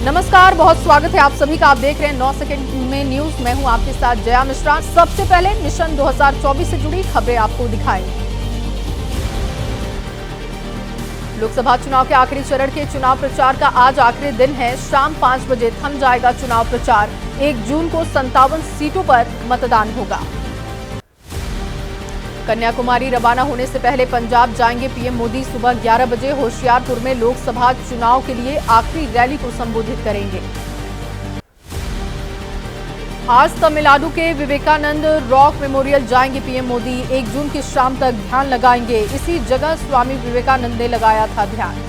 नमस्कार, बहुत स्वागत है आप सभी का। आप देख रहे हैं 9 सेकंड में न्यूज। मैं हूं आपके साथ जया मिश्रा। सबसे पहले मिशन 2024 से जुड़ी खबरें आपको दिखाएंगे। लोकसभा चुनाव के आखिरी चरण के चुनाव प्रचार का आज आखिरी दिन है। शाम 5 बजे थम जाएगा चुनाव प्रचार। 1 जून को 57 सीटों पर मतदान होगा। कन्याकुमारी रवाना होने से पहले पंजाब जाएंगे पीएम मोदी। सुबह 11 बजे होशियारपुर में लोकसभा चुनाव के लिए आखिरी रैली को संबोधित करेंगे। आज तमिलनाडु के विवेकानंद रॉक मेमोरियल जाएंगे पीएम मोदी। 1 जून की शाम तक ध्यान लगाएंगे। इसी जगह स्वामी विवेकानंद ने लगाया था ध्यान।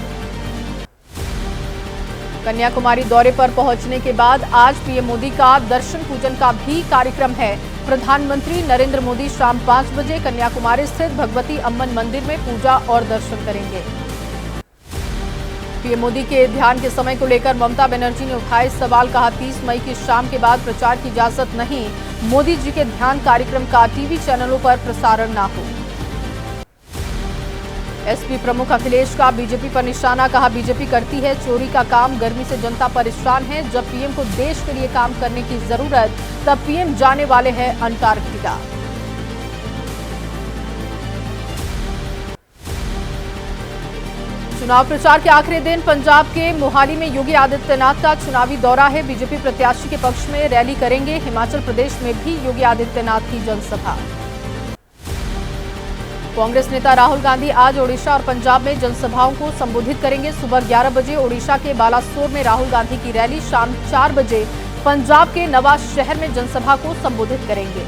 कन्याकुमारी दौरे पर पहुंचने के बाद आज पीएम मोदी का दर्शन पूजन का भी कार्यक्रम है। प्रधानमंत्री नरेंद्र मोदी शाम 5 बजे कन्याकुमारी स्थित भगवती अम्मन मंदिर में पूजा और दर्शन करेंगे। पीएम मोदी के ध्यान के समय को लेकर ममता बनर्जी ने उठाए सवाल। कहा 30 मई की शाम के बाद प्रचार की इजाजत नहीं। मोदी जी के ध्यान कार्यक्रम का टीवी चैनलों पर प्रसारण ना हो। एसपी प्रमुख अखिलेश का बीजेपी पर निशाना। कहा बीजेपी करती है चोरी का काम। गर्मी से जनता परेशान है। जब पीएम को देश के लिए काम करने की जरूरत, तब पीएम जाने वाले हैं अंटार्कटिका। चुनाव प्रचार के आखिरी दिन पंजाब के मोहाली में योगी आदित्यनाथ का चुनावी दौरा है। बीजेपी प्रत्याशी के पक्ष में रैली करेंगे। हिमाचल प्रदेश में भी योगी आदित्यनाथ की जनसभा। कांग्रेस नेता राहुल गांधी आज ओडिशा और पंजाब में जनसभाओं को संबोधित करेंगे। सुबह 11 बजे ओडिशा के बालासोर में राहुल गांधी की रैली। शाम 4 बजे पंजाब के नवाज शहर में जनसभा को संबोधित करेंगे।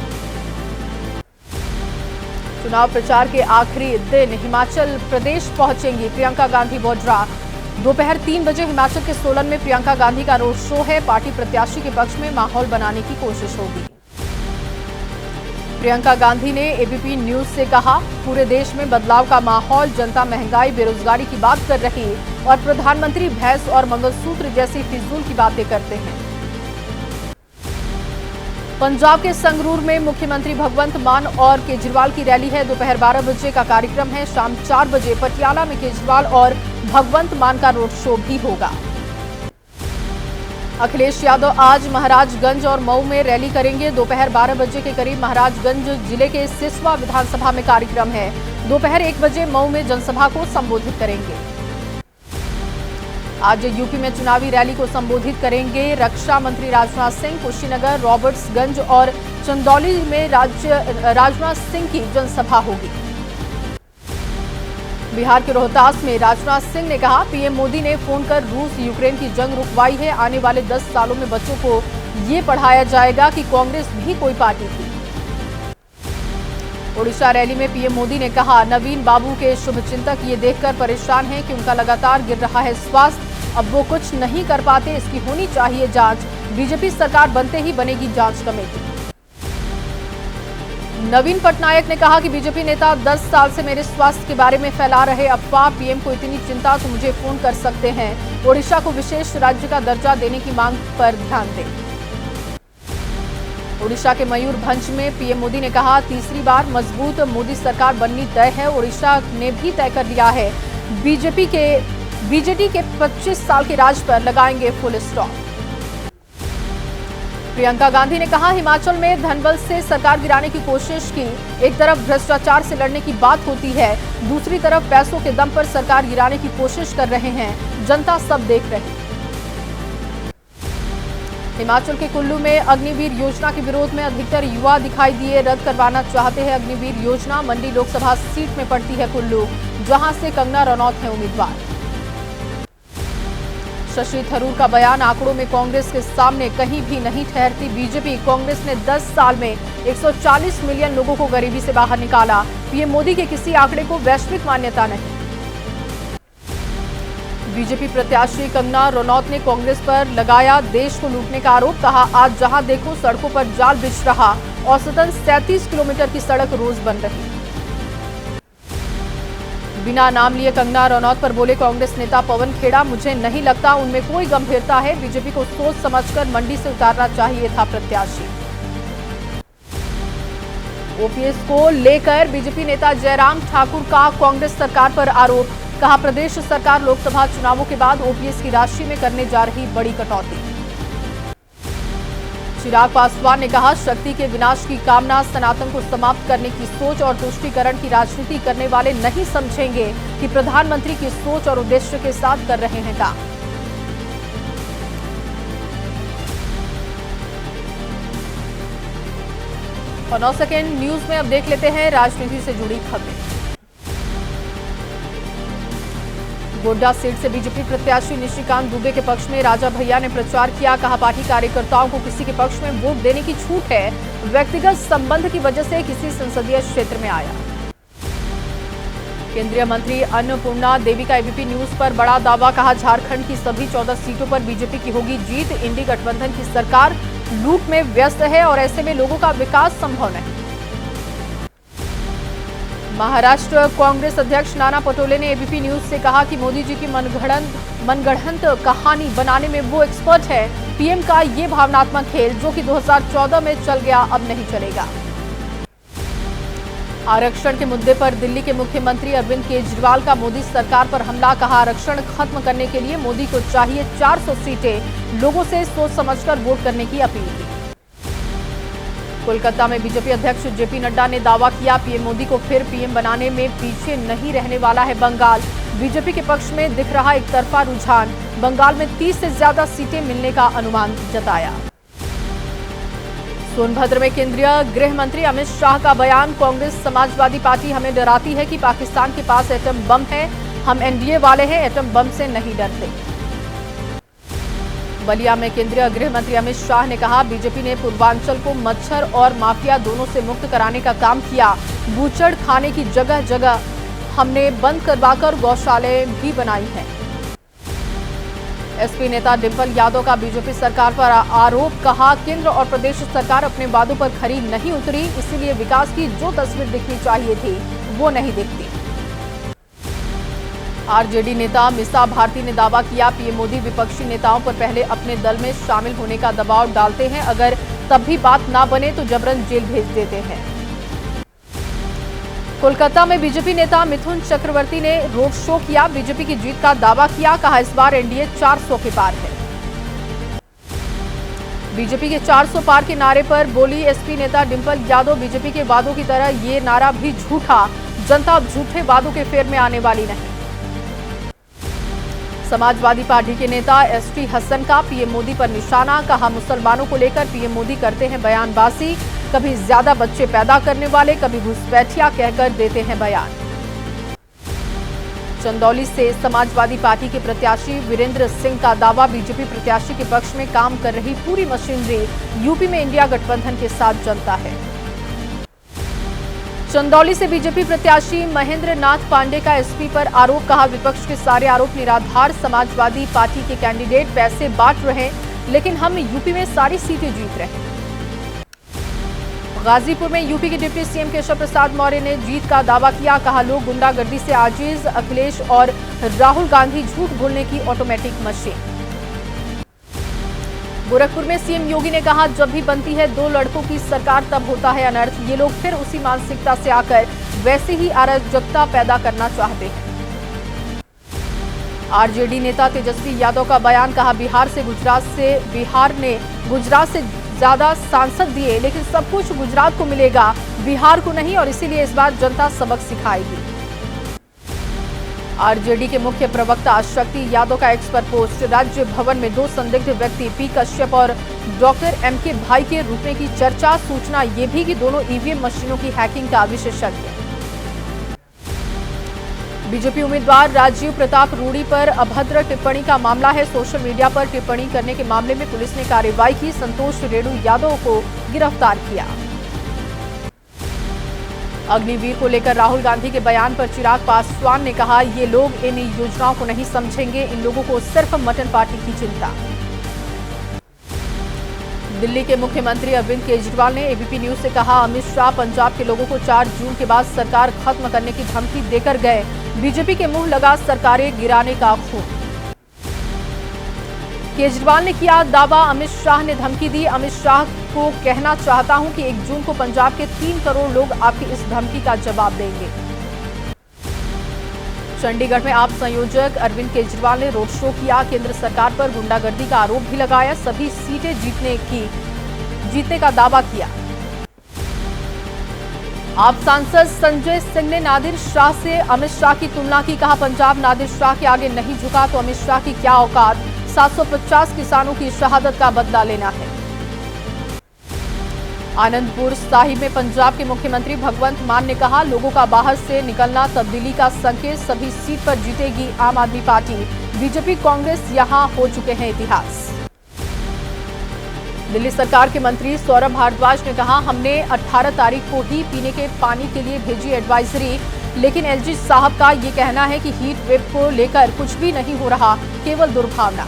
चुनाव प्रचार के आखिरी दिन हिमाचल प्रदेश पहुंचेंगी प्रियंका गांधी वाड्रा। दोपहर 3 बजे हिमाचल के सोलन में प्रियंका गांधी का रोड शो है। पार्टी प्रत्याशी के पक्ष में माहौल बनाने की कोशिश होगी। प्रियंका गांधी ने एबीपी न्यूज से कहा पूरे देश में बदलाव का माहौल। जनता महंगाई बेरोजगारी की बात कर रही और प्रधानमंत्री भैंस और मंगलसूत्र जैसी फिजूल की बातें करते हैं। पंजाब के संगरूर में मुख्यमंत्री भगवंत मान और केजरीवाल की रैली है। दोपहर 12 बजे का कार्यक्रम है। शाम 4 बजे पटियाला में केजरीवाल और भगवंत मान का रोड शो भी होगा। अखिलेश यादव आज महाराजगंज और मऊ में रैली करेंगे। दोपहर 12 बजे के करीब महाराजगंज जिले के सिसवा विधानसभा में कार्यक्रम है। दोपहर 1 बजे मऊ में जनसभा को संबोधित करेंगे। आज यूपी में चुनावी रैली को संबोधित करेंगे रक्षा मंत्री राजनाथ सिंह। कुशीनगर, रॉबर्ट्सगंज और चंदौली में राजनाथ सिंह की जनसभा होगी। बिहार के रोहतास में राजनाथ सिंह ने कहा पीएम मोदी ने फोन कर रूस यूक्रेन की जंग रुकवाई है। आने वाले 10 सालों में बच्चों को ये पढ़ाया जाएगा कि कांग्रेस भी कोई पार्टी थी। ओडिशा रैली में पीएम मोदी ने कहा नवीन बाबू के शुभचिंतक ये देखकर परेशान हैं कि उनका लगातार गिर रहा है स्वास्थ्य। अब वो कुछ नहीं कर पाते। इसकी होनी चाहिए जांच। बीजेपी सरकार बनते ही बनेगी जांच कमेटी। नवीन पटनायक ने कहा कि बीजेपी नेता 10 साल से मेरे स्वास्थ्य के बारे में फैला रहे अफवाह। पीएम को इतनी चिंता तो मुझे फोन कर सकते हैं। ओडिशा को विशेष राज्य का दर्जा देने की मांग पर ध्यान दें। ओडिशा के मयूरभंज में पीएम मोदी ने कहा तीसरी बार मजबूत मोदी सरकार बननी तय है। ओडिशा ने भी तय कर लिया है बीजेपी के 25 साल के राज पर लगाएंगे फुल स्टॉप। प्रियंका गांधी ने कहा हिमाचल में धनबल से सरकार गिराने की कोशिश की। एक तरफ भ्रष्टाचार से लड़ने की बात होती है, दूसरी तरफ पैसों के दम पर सरकार गिराने की कोशिश कर रहे हैं। जनता सब देख रही। हिमाचल के कुल्लू में अग्निवीर योजना के विरोध में अधिकतर युवा दिखाई दिए। रद्द करवाना चाहते हैं अग्निवीर योजना। मंडी लोकसभा सीट में पड़ती है कुल्लू, जहां से कंगना रनौत है उम्मीदवार। शशि थरूर का बयान आंकड़ों में कांग्रेस के सामने कहीं भी नहीं ठहरती बीजेपी। कांग्रेस ने 10 साल में 140 मिलियन लोगों को गरीबी से बाहर निकाला। पीएम मोदी के किसी आंकड़े को वैश्विक मान्यता नहीं। बीजेपी प्रत्याशी कंगना रनौत ने कांग्रेस पर लगाया देश को लूटने का आरोप। कहा आज जहां देखो सड़कों पर जाल बिछ रहा। औसतन 37 किलोमीटर की सड़क रोज बन रही। बिना नाम लिए कंगना रनौत पर बोले कांग्रेस नेता पवन खेड़ा मुझे नहीं लगता उनमें कोई गंभीरता है। बीजेपी को सोच समझकर मंडी से उतारना चाहिए था प्रत्याशी। ओपीएस को लेकर बीजेपी नेता जयराम ठाकुर का कांग्रेस सरकार पर आरोप। कहा प्रदेश सरकार लोकसभा चुनावों के बाद ओपीएस की राशि में करने जा रही बड़ी कटौती। चिराग पासवान ने कहा शक्ति के विनाश की कामना, सनातन को समाप्त करने की सोच और तुष्टीकरण की राजनीति करने वाले नहीं समझेंगे कि प्रधानमंत्री की सोच और उद्देश्य के साथ कर रहे हैं काम। और 9 सेकेंड न्यूज में अब देख लेते हैं राजनीति से जुड़ी खबरें। गोड्डा सीट से बीजेपी प्रत्याशी निशिकांत दुबे के पक्ष में राजा भैया ने प्रचार किया। कहा पार्टी कार्यकर्ताओं को किसी के पक्ष में वोट देने की छूट है, व्यक्तिगत संबंध की वजह से किसी संसदीय क्षेत्र में आया। केंद्रीय मंत्री अन्नपूर्णा देवी का एबीपी न्यूज पर बड़ा दावा। कहा झारखंड की सभी 14 सीटों पर बीजेपी की होगी जीत। इंडी गठबंधन की सरकार लूट में व्यस्त है और ऐसे में लोगों का विकास संभव नहीं। महाराष्ट्र कांग्रेस अध्यक्ष नाना पटोले ने एबीपी न्यूज से कहा कि मोदी जी की मनगढ़ंत कहानी बनाने में वो एक्सपर्ट है। पीएम का ये भावनात्मक खेल जो कि 2014 में चल गया अब नहीं चलेगा। आरक्षण के मुद्दे पर दिल्ली के मुख्यमंत्री अरविंद केजरीवाल का मोदी सरकार पर हमला। कहा आरक्षण खत्म करने के लिए मोदी को चाहिए 400 सीटें, लोगों से सोच समझकर वोट करने की अपील की। कोलकाता में बीजेपी अध्यक्ष जेपी नड्डा ने दावा किया पीएम मोदी को फिर पीएम बनाने में पीछे नहीं रहने वाला है बंगाल। बीजेपी के पक्ष में दिख रहा एक तरफा रुझान, बंगाल में 30 से ज्यादा सीटें मिलने का अनुमान जताया। सोनभद्र में केंद्रीय गृह मंत्री अमित शाह का बयान। कांग्रेस समाजवादी पार्टी हमें डराती है कि पाकिस्तान के पास एटम बम है, हम एनडीए वाले हैं, एटम बम से नहीं डरते। बलिया में केंद्रीय गृह मंत्री अमित शाह ने कहा बीजेपी ने पूर्वांचल को मच्छर और माफिया दोनों से मुक्त कराने का काम किया। बूचड़ खाने की जगह जगह हमने बंद करवाकर गौशालाएं भी बनाई हैं। एसपी नेता डिंपल यादव का बीजेपी सरकार पर आरोप। कहा केंद्र और प्रदेश सरकार अपने वादों पर खरी नहीं उतरी, इसीलिए विकास की जो तस्वीर दिखनी चाहिए थी वो नहीं दिखती। आरजेडी नेता मिसा भारती ने दावा किया पीएम मोदी विपक्षी नेताओं पर पहले अपने दल में शामिल होने का दबाव डालते हैं, अगर तब भी बात ना बने तो जबरन जेल भेज देते हैं। कोलकाता में बीजेपी नेता मिथुन चक्रवर्ती ने रोड शो किया, बीजेपी की जीत का दावा किया। कहा इस बार एनडीए 400 के पार है। बीजेपी के 400 पार के नारे पर बोली एसपी नेता डिंपल यादव बीजेपी के वादों की तरह ये नारा भी झूठा, जनता अब झूठे वादों के फेर में आने वाली नहीं। समाजवादी पार्टी के नेता एसटी हसन का पीएम मोदी पर निशाना। कहा मुसलमानों को लेकर पीएम मोदी करते हैं बयानबाजी, कभी ज्यादा बच्चे पैदा करने वाले, कभी घुसपैठिया कहकर देते हैं बयान। चंदौली से समाजवादी पार्टी के प्रत्याशी वीरेंद्र सिंह का दावा बीजेपी प्रत्याशी के पक्ष में काम कर रही पूरी मशीनरी यूपी में इंडिया गठबंधन के साथ जनता है। चंदौली से बीजेपी प्रत्याशी महेंद्र नाथ पांडे का एसपी पर आरोप। कहा विपक्ष के सारे आरोप निराधार, समाजवादी पार्टी के कैंडिडेट पैसे बांट रहे लेकिन हम यूपी में सारी सीटें जीत रहे हैं। गाजीपुर में यूपी के डिप्टी सीएम केशव प्रसाद मौर्य ने जीत का दावा किया। कहा लोग गुंडागर्दी से आजिज, अखिलेश और राहुल गांधी झूठ बोलने की ऑटोमेटिक मशीन। गोरखपुर में सीएम योगी ने कहा जब भी बनती है 2 लड़कों की सरकार तब होता है अनर्थ, ये लोग फिर उसी मानसिकता से आकर वैसे ही अराजकता पैदा करना चाहते हैं। आरजेडी नेता तेजस्वी यादव का बयान। कहा बिहार ने गुजरात से ज्यादा सांसद दिए लेकिन सब कुछ गुजरात को मिलेगा, बिहार को नहीं, और इसीलिए इस बार जनता सबक सिखाएगी। आरजेडी के मुख्य प्रवक्ता शक्ति यादव का एक्स पर पोस्ट। राज्य भवन में 2 संदिग्ध व्यक्ति पी कश्यप और डॉक्टर एमके भाई के रुकने की चर्चा। सूचना ये भी कि दोनों ईवीएम मशीनों की हैकिंग का विशेषज्ञ। बीजेपी उम्मीदवार राजीव प्रताप रूडी पर अभद्र टिप्पणी का मामला है। सोशल मीडिया पर टिप्पणी करने के मामले में पुलिस ने कार्रवाई की। संतोष रेणु यादव को गिरफ्तार किया। अग्निवीर को लेकर राहुल गांधी के बयान पर चिराग पासवान ने कहा ये लोग इन योजनाओं को नहीं समझेंगे, इन लोगों को सिर्फ मटन पार्टी की चिंता। दिल्ली के मुख्यमंत्री अरविंद केजरीवाल ने एबीपी न्यूज से कहा अमित शाह पंजाब के लोगों को 4 जून के बाद सरकार खत्म करने की धमकी देकर गए, बीजेपी के मुंह लगा सरकारें गिराने का खून। केजरीवाल ने किया दावा, अमित शाह ने धमकी दी। अमित शाह को कहना चाहता हूं कि 1 जून को पंजाब के 3 करोड़ लोग आपकी इस धमकी का जवाब देंगे। चंडीगढ़ में आप संयोजक अरविंद केजरीवाल ने रोड शो किया। केंद्र सरकार पर गुंडागर्दी का आरोप भी लगाया। सभी सीटें जीतने का दावा किया। आप सांसद संजय सिंह ने नादिर शाह से अमित शाह की तुलना की। कहा, पंजाब नादिर शाह के आगे नहीं झुका तो अमित शाह की क्या औकात। 750 किसानों की शहादत का बदला लेना है। आनंदपुर साहिब में पंजाब के मुख्यमंत्री भगवंत मान ने कहा, लोगों का बाहर से निकलना तब्दीली का संकेत। सभी सीट पर जीतेगी आम आदमी पार्टी। बीजेपी कांग्रेस यहां हो चुके हैं इतिहास। दिल्ली सरकार के मंत्री सौरभ भारद्वाज ने कहा, हमने 18 तारीख को ही पीने के पानी के लिए भेजी एडवाइजरी, लेकिन एलजी साहब का ये कहना है कि हीट वेव को लेकर कुछ भी नहीं हो रहा, केवल दुर्भावना।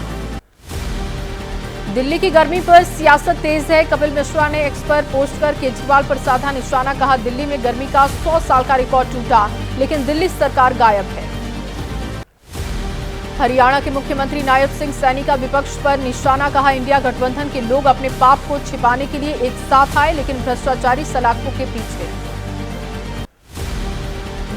दिल्ली की गर्मी पर सियासत तेज है। कपिल मिश्रा ने एक्स पर पोस्ट कर केजरीवाल पर साधा निशाना। कहा, दिल्ली में गर्मी का 100 साल का रिकॉर्ड टूटा, लेकिन दिल्ली सरकार गायब है। हरियाणा के मुख्यमंत्री नायब सिंह सैनी का विपक्ष पर निशाना। कहा, इंडिया गठबंधन के लोग अपने पाप को छिपाने के लिए एक साथ आए, लेकिन भ्रष्टाचारी सलाखों के पीछे।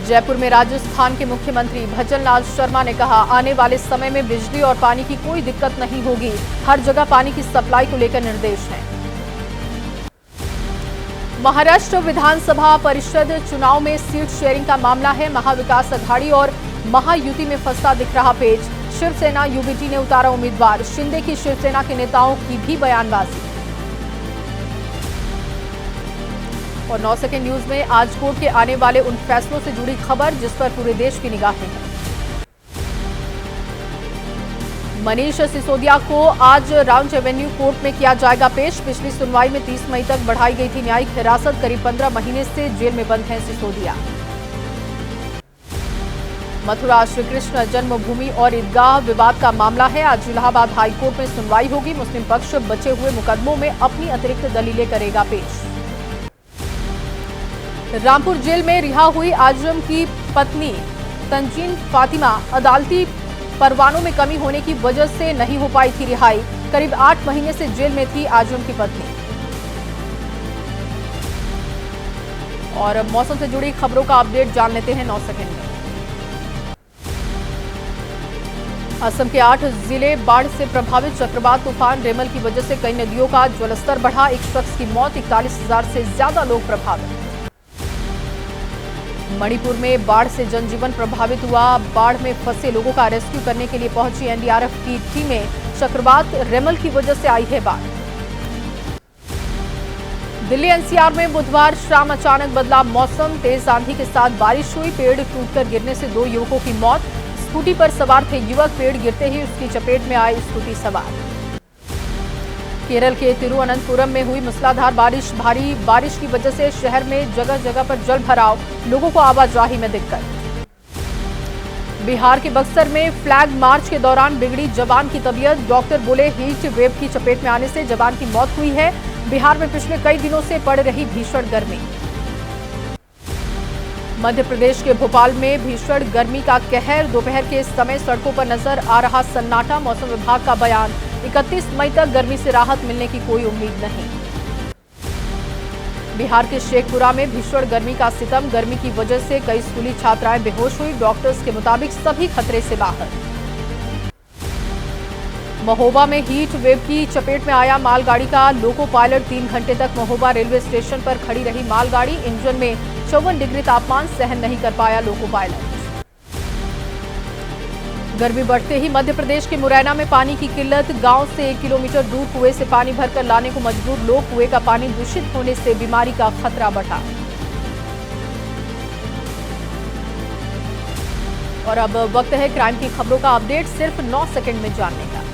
जयपुर में राजस्थान के मुख्यमंत्री भजन लाल शर्मा ने कहा, आने वाले समय में बिजली और पानी की कोई दिक्कत नहीं होगी। हर जगह पानी की सप्लाई को लेकर निर्देश हैं। महाराष्ट्र विधानसभा परिषद चुनाव में सीट शेयरिंग का मामला है। महाविकास अघाड़ी और महायुति में फंसा दिख रहा पेच। शिवसेना यूबीटी ने उतारा उम्मीदवार। शिंदे की शिवसेना के नेताओं की भी बयानबाजी। और 9 सेकंड न्यूज में आज कोर्ट के आने वाले उन फैसलों से जुड़ी खबर जिस पर पूरे देश की निगाहें हैं। मनीष सिसोदिया को आज राउंड एवेन्यू कोर्ट में किया जाएगा पेश। पिछली सुनवाई में 30 मई तक बढ़ाई गई थी न्यायिक हिरासत। करीब 15 महीने से जेल में बंद हैं सिसोदिया। मथुरा श्रीकृष्ण जन्मभूमि और ईदगाह विवाद का मामला है। आज इलाहाबाद हाईकोर्ट में सुनवाई होगी। मुस्लिम पक्ष बचे हुए मुकदमों में अपनी अतिरिक्त दलीलें करेगा पेश। रामपुर जेल में रिहा हुई आजम की पत्नी तंजीन फातिमा अदालती परवानों में कमी होने की वजह से नहीं हो पाई थी रिहाई। करीब 8 महीने से जेल में थी आजम की पत्नी। और मौसम से जुड़ी खबरों का अपडेट जान लेते हैं 9 सेकंड में। असम के 8 जिले बाढ़ से प्रभावित। चक्रवात तूफान रेमल की वजह से कई नदियों का जलस्तर बढ़ा। एक शख्स की मौत। 41,000 से ज्यादा लोग प्रभावित। मणिपुर में बाढ़ से जनजीवन प्रभावित हुआ। बाढ़ में फंसे लोगों का रेस्क्यू करने के लिए पहुंची एनडीआरएफ की टीमें। चक्रवात रेमल की वजह से आई है बाढ़। दिल्ली एनसीआर में बुधवार शाम अचानक बदला मौसम। तेज आंधी के साथ बारिश हुई। पेड़ टूटकर गिरने से 2 युवकों की मौत। स्कूटी पर सवार थे युवक। पेड़ गिरते ही उसकी चपेट में आए स्कूटी सवार। केरल के तिरुवनंतपुरम में हुई मूसलाधार बारिश। भारी बारिश की वजह से शहर में जगह जगह पर जल भराव। लोगों को आवाजाही में दिक्कत। बिहार के बक्सर में फ्लैग मार्च के दौरान बिगड़ी जवान की तबीयत। डॉक्टर बोले हीट वेव की चपेट में आने से जवान की मौत हुई है। बिहार में पिछले कई दिनों से पड़ रही भीषण गर्मी। मध्य प्रदेश के भोपाल में भीषण गर्मी का कहर। दोपहर के समय सड़कों पर नजर आ रहा सन्नाटा। मौसम विभाग का बयान, 31 मई तक गर्मी से राहत मिलने की कोई उम्मीद नहीं। बिहार के शेखपुरा में भीषण गर्मी का सितम। गर्मी की वजह से कई स्कूली छात्राएं बेहोश हुई। डॉक्टर्स के मुताबिक सभी खतरे से बाहर। महोबा में हीट वेव की चपेट में आया मालगाड़ी का लोको पायलट। 3 घंटे तक महोबा रेलवे स्टेशन पर खड़ी रही मालगाड़ी। इंजन में 54 डिग्री तापमान सहन नहीं कर पाया लोको पायलट। गर्मी बढ़ते ही मध्य प्रदेश के मुरैना में पानी की किल्लत। गांव से 1 किलोमीटर दूर कुएं से पानी भरकर लाने को मजबूर लोग। कुएं का पानी दूषित होने से बीमारी का खतरा बढ़ा। और अब वक्त है क्राइम की खबरों का अपडेट सिर्फ 9 सेकंड में जानने का।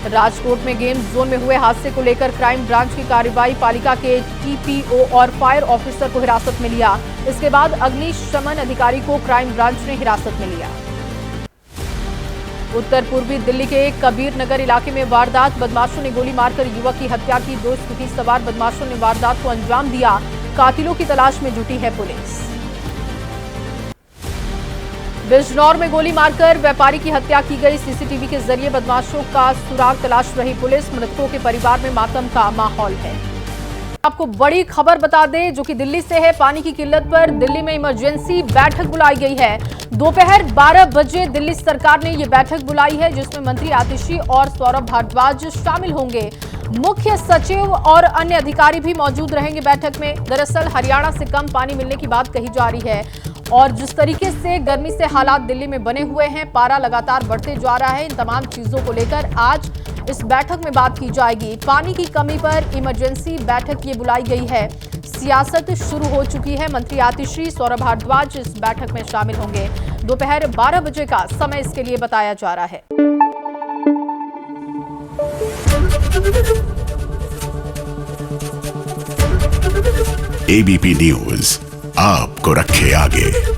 राजकोट में गेम जोन में हुए हादसे को लेकर क्राइम ब्रांच की कार्रवाई। पालिका के टीपीओ और फायर ऑफिसर को हिरासत में लिया। इसके बाद अग्निशमन अधिकारी को क्राइम ब्रांच ने हिरासत में लिया। उत्तर पूर्वी दिल्ली के कबीर नगर इलाके में वारदात। बदमाशों ने गोली मारकर युवक की हत्या की। 2 स्कूटी सवार बदमाशों ने वारदात को अंजाम दिया। कातिलों की तलाश में जुटी है पुलिस। बिजनौर में गोली मारकर व्यापारी की हत्या की गई। सीसीटीवी के जरिए बदमाशों का सुराग तलाश रही पुलिस। मृतकों के परिवार में मातम का माहौल है। आपको बड़ी खबर बता दें जो कि दिल्ली से है। पानी की किल्लत पर दिल्ली में इमरजेंसी बैठक बुलाई गई है। दोपहर 12 बजे दिल्ली सरकार ने यह बैठक बुलाई है, जिसमें मंत्री आतिशी और सौरभ भारद्वाज शामिल होंगे। मुख्य सचिव और अन्य अधिकारी भी मौजूद रहेंगे बैठक में। दरअसल हरियाणा से कम पानी मिलने की बात कही जा रही है और जिस तरीके से गर्मी से हालात दिल्ली में बने हुए हैं, पारा लगातार बढ़ते जा रहा है। इन तमाम चीजों को लेकर आज इस बैठक में बात की जाएगी। पानी की कमी पर इमरजेंसी बैठक ये बुलाई गई है। सियासत शुरू हो चुकी है। मंत्री आतिशी, सौरभ भारद्वाज इस बैठक में शामिल होंगे। दोपहर 12 बजे का समय इसके लिए बताया जा रहा है। एबीपी न्यूज आपको रखे आगे।